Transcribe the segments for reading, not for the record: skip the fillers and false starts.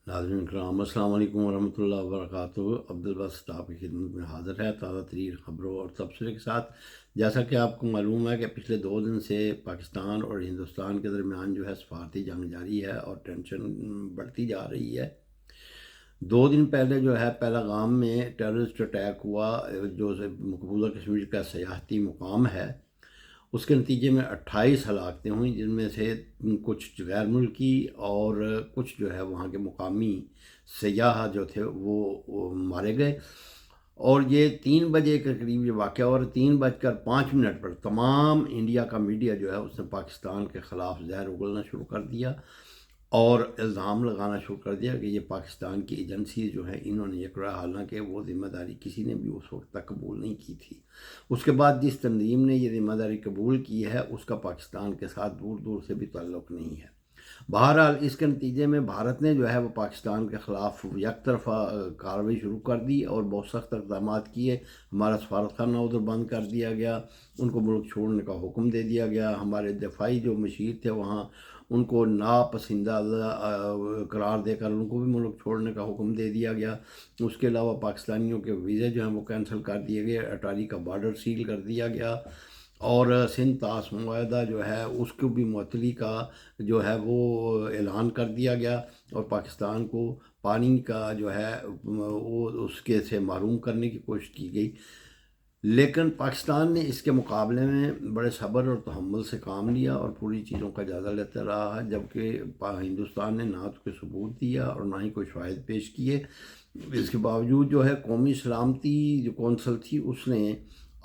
ناظرین کرام السلام علیکم ورحمۃ اللہ وبرکاتہ۔ عبدالباسط آپ کی خدمت میں حاضر ہے تازہ ترین خبروں اور تبصرے کے ساتھ۔ جیسا کہ آپ کو معلوم ہے کہ پچھلے 2 دن سے پاکستان اور ہندوستان کے درمیان جو ہے سفارتی جنگ جاری ہے اور ٹینشن بڑھتی جا رہی ہے۔ 2 دن پہلے جو ہے پہلگام میں ٹیررسٹ اٹیک ہوا، جو مقبوضہ کشمیر کا سیاحتی مقام ہے، اس کے نتیجے میں 28 ہلاکتیں ہوئیں، جن میں سے کچھ غیر ملکی اور کچھ جو ہے وہاں کے مقامی سیاح جو تھے وہ مارے گئے۔ اور یہ 3 بجے کے قریب یہ واقعہ، اور 3:05 پر تمام انڈیا کا میڈیا جو ہے اس نے پاکستان کے خلاف زہر اگلنا شروع کر دیا اور الزام لگانا شروع کر دیا کہ یہ پاکستان کی ایجنسی جو ہے انہوں نے یہ کرا، حالانکہ وہ ذمہ داری کسی نے بھی اس وقت تک قبول نہیں کی تھی۔ اس کے بعد جس تنظیم نے یہ ذمہ داری قبول کی ہے اس کا پاکستان کے ساتھ دور دور سے بھی تعلق نہیں ہے۔ بہرحال اس کے نتیجے میں بھارت نے جو ہے وہ پاکستان کے خلاف یک طرفہ کارروائی شروع کر دی اور بہت سخت اقدامات کیے۔ ہمارا سفارت خانہ ادھر بند کر دیا گیا، ان کو ملک چھوڑنے کا حکم دے دیا گیا۔ ہمارے دفاعی جو مشیر تھے وہاں، ان کو ناپسندہ قرار دے کر ان کو بھی ملک چھوڑنے کا حکم دے دیا گیا۔ اس کے علاوہ پاکستانیوں کے ویزے جو ہیں وہ کینسل کر دیے گئے، اٹاری کا بارڈر سیل کر دیا گیا، اور سندھ طاس معاہدہ جو ہے اس کو بھی معطلی کا جو ہے وہ اعلان کر دیا گیا، اور پاکستان کو پانی کا جو ہے وہ اس کے سے محروم کرنے کی کوشش کی گئی۔ لیکن پاکستان نے اس کے مقابلے میں بڑے صبر اور تحمل سے کام لیا اور پوری چیزوں کا جائزہ لیتا رہا، جبکہ ہندوستان نے نہ تو کوئی ثبوت دیا اور نہ ہی کوئی شواہد پیش کیے۔ اس کے باوجود جو ہے قومی سلامتی جو کونسل تھی اس نے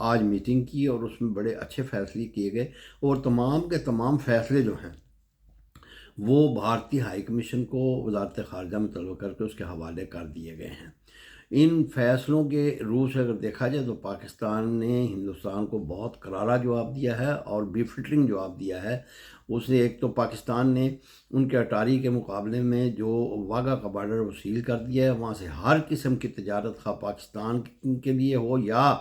آج میٹنگ کی اور اس میں بڑے اچھے فیصلے کیے گئے، اور تمام کے تمام فیصلے جو ہیں وہ بھارتی ہائی کمیشن کو وزارت خارجہ میں طلب کر کے اس کے حوالے کر دیے گئے ہیں۔ ان فیصلوں کے روح سے اگر دیکھا جائے تو پاکستان نے ہندوستان کو بہت کرارا جواب دیا ہے اور بی فلٹرنگ جواب دیا ہے۔ اس نے ایک تو پاکستان نے ان کے اٹاری کے مقابلے میں جو واگا کا بارڈر وہ سیل کر دیا ہے، وہاں سے ہر قسم کی تجارت خواہ پاکستان کے لیے ہو یا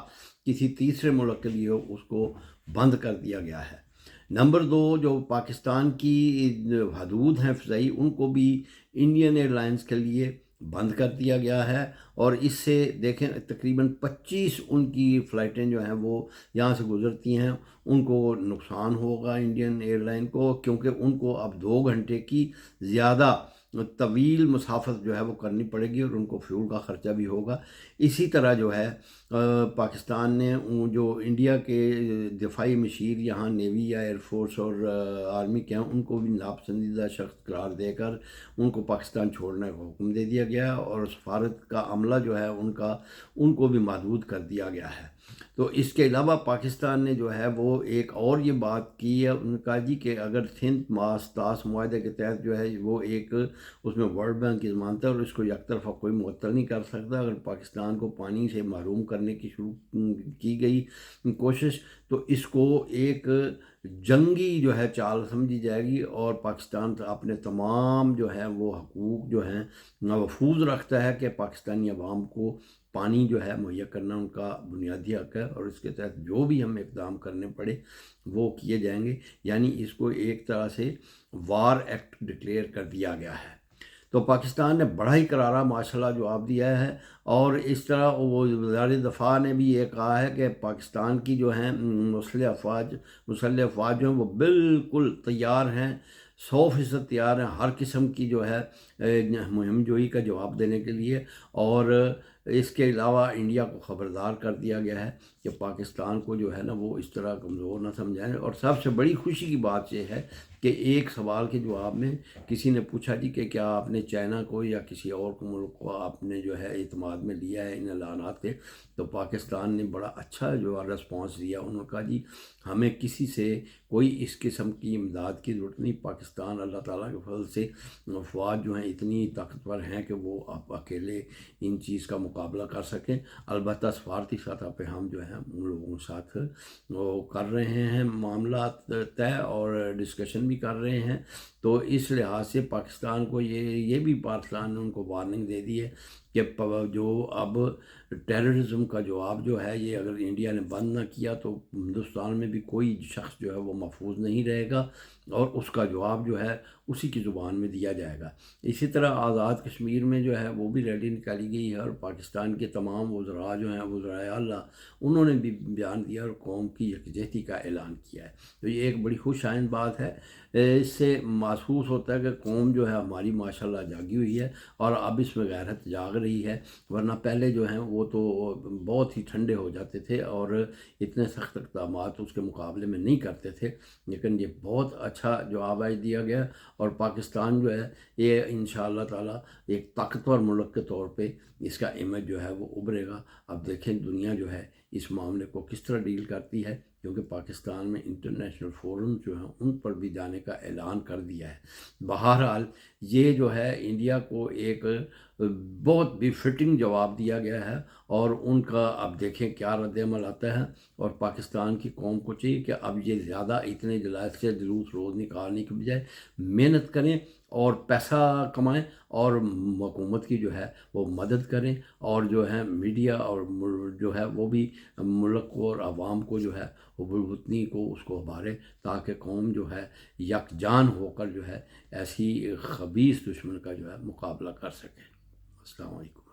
کسی تیسرے ملک کے لیے ہو، اس کو بند کر دیا گیا ہے۔ نمبر 2، جو پاکستان کی حدود ہیں فضائی، ان کو بھی انڈین ایئر لائنز کے لیے بند کر دیا گیا ہے، اور اس سے دیکھیں تقریباً 25 ان کی فلائٹیں جو ہیں وہ یہاں سے گزرتی ہیں، ان کو نقصان ہوگا انڈین ایئر لائن کو، کیونکہ ان کو اب 2 گھنٹے کی زیادہ طویل مسافت جو ہے وہ کرنی پڑے گی اور ان کو فیول کا خرچہ بھی ہوگا۔ اسی طرح جو ہے پاکستان نے جو انڈیا کے دفاعی مشیر یہاں نیوی یا ایئر فورس اور آرمی کے ہیں، ان کو بھی ناپسندیدہ شخص قرار دے کر ان کو پاکستان چھوڑنے کا حکم دے دیا گیا، اور سفارت کا عملہ جو ہے ان کو بھی محدود کر دیا گیا ہے۔ تو اس کے علاوہ پاکستان نے جو ہے وہ ایک اور یہ بات کی ہے، ان کا جی کہ اگر سندھ طاس معاہدے کے تحت جو ہے وہ ایک اس میں ورلڈ بینک کی ضمانت ہے اور اس کو یک طرفہ کوئی معطل نہیں کر سکتا۔ اگر پاکستان کو پانی سے محروم کرنے کی شروع کی گئی کوشش تو اس کو ایک جنگی جو ہے چال سمجھی جائے گی، اور پاکستان اپنے تمام جو ہے وہ حقوق جو ہیں محفوظ رکھتا ہے کہ پاکستانی عوام کو پانی جو ہے مہیا کرنا ان کا بنیادی حق ہے، اور اس کے تحت جو بھی ہم اقدام کرنے پڑے وہ کیے جائیں گے۔ یعنی اس کو ایک طرح سے وار ایکٹ ڈکلیئر کر دیا گیا ہے۔ تو پاکستان نے بڑا ہی کرارا ماشاءاللہ جواب دیا ہے، اور اس طرح وہ وزارت دفاع نے بھی یہ کہا ہے کہ پاکستان کی جو ہیں مسلح افواج جو ہیں وہ بالکل تیار ہیں، 100% تیار ہیں ہر قسم کی جو ہے مہم جوئی کا جواب دینے کے لیے۔ اور اس کے علاوہ انڈیا کو خبردار کر دیا گیا ہے کہ پاکستان کو جو ہے نا وہ اس طرح کمزور نہ سمجھائیں۔ اور سب سے بڑی خوشی کی بات یہ ہے کہ ایک سوال کے جواب میں کسی نے پوچھا جی کہ کیا آپ نے چائنا کو یا کسی اور ملک کو آپ نے جو ہے اعتماد میں لیا ہے ان اعلانات کے، تو پاکستان نے بڑا اچھا جو رسپانس دیا۔ انہوں نے کہا جی ہمیں کسی سے کوئی اس قسم کی امداد کی ضرورت نہیں، پاکستان اللہ تعالیٰ کے فضل سے افواج جو ہیں اتنی طاقتور ہیں کہ وہ آپ اکیلے ان چیز کا مقابلہ کر سکیں۔ البتہ سفارتی سطح پہ ہم جو ہیں ان لوگوں کے ساتھ وہ کر رہے ہیں معاملات طے اور ڈسکشن بھی کر رہے ہیں۔ تو اس لحاظ سے پاکستان کو یہ بھی پاکستان نے ان کو وارننگ دے دی ہے کہ جو اب ٹیررزم کا جواب جو ہے یہ اگر انڈیا نے بند نہ کیا تو ہندوستان میں بھی کوئی شخص جو ہے وہ محفوظ نہیں رہے گا، اور اس کا جواب جو ہے اسی کی زبان میں دیا جائے گا۔ اسی طرح آزاد کشمیر میں جو ہے وہ بھی ریلی نکالی گئی ہے، اور پاکستان کے تمام وزراء جو ہیں وزرائے اعلیٰ انہوں نے بھی بیان دیا اور قوم کی یکجہتی کا اعلان کیا ہے۔ تو یہ ایک بڑی خوش آئند بات ہے۔ اس سے محسوس ہوتا ہے کہ قوم جو ہے ہماری ماشاءاللہ جاگی ہوئی ہے، اور اب اس میں غیرت جاگ رہی ہے، ورنہ پہلے جو ہیں وہ تو بہت ہی ٹھنڈے ہو جاتے تھے اور اتنے سخت اقدامات اس کے مقابلے میں نہیں کرتے تھے۔ لیکن یہ بہت اچھا جواب آج دیا گیا، اور پاکستان جو ہے یہ انشاءاللہ تعالیٰ ایک طاقتور ملک کے طور پہ اس کا امیج جو ہے وہ ابھرے گا۔ اب دیکھیں دنیا جو ہے اس معاملے کو کس طرح ڈیل کرتی ہے، کیونکہ پاکستان میں انٹرنیشنل فورم جو ہیں ان پر بھی جانے کا اعلان کر دیا ہے۔ بہرحال یہ جو ہے انڈیا کو ایک بہت بھی فٹنگ جواب دیا گیا ہے، اور ان کا اب دیکھیں کیا رد عمل آتا ہے۔ اور پاکستان کی قوم کو چاہیے کہ اب یہ زیادہ اتنے جلائے سے جلوس روز نکالنے کی بجائے محنت کریں اور پیسہ کمائیں، اور حکومت کی جو ہے وہ مدد کریں، اور جو ہے میڈیا اور جو ہے وہ بھی ملک کو اور عوام کو جو ہے حب الوطنی کو اس کو ابھارے، تاکہ قوم جو ہے یکجان ہو کر جو ہے ایسی خبیث دشمن کا جو ہے مقابلہ کر سکے۔ السلام علیکم۔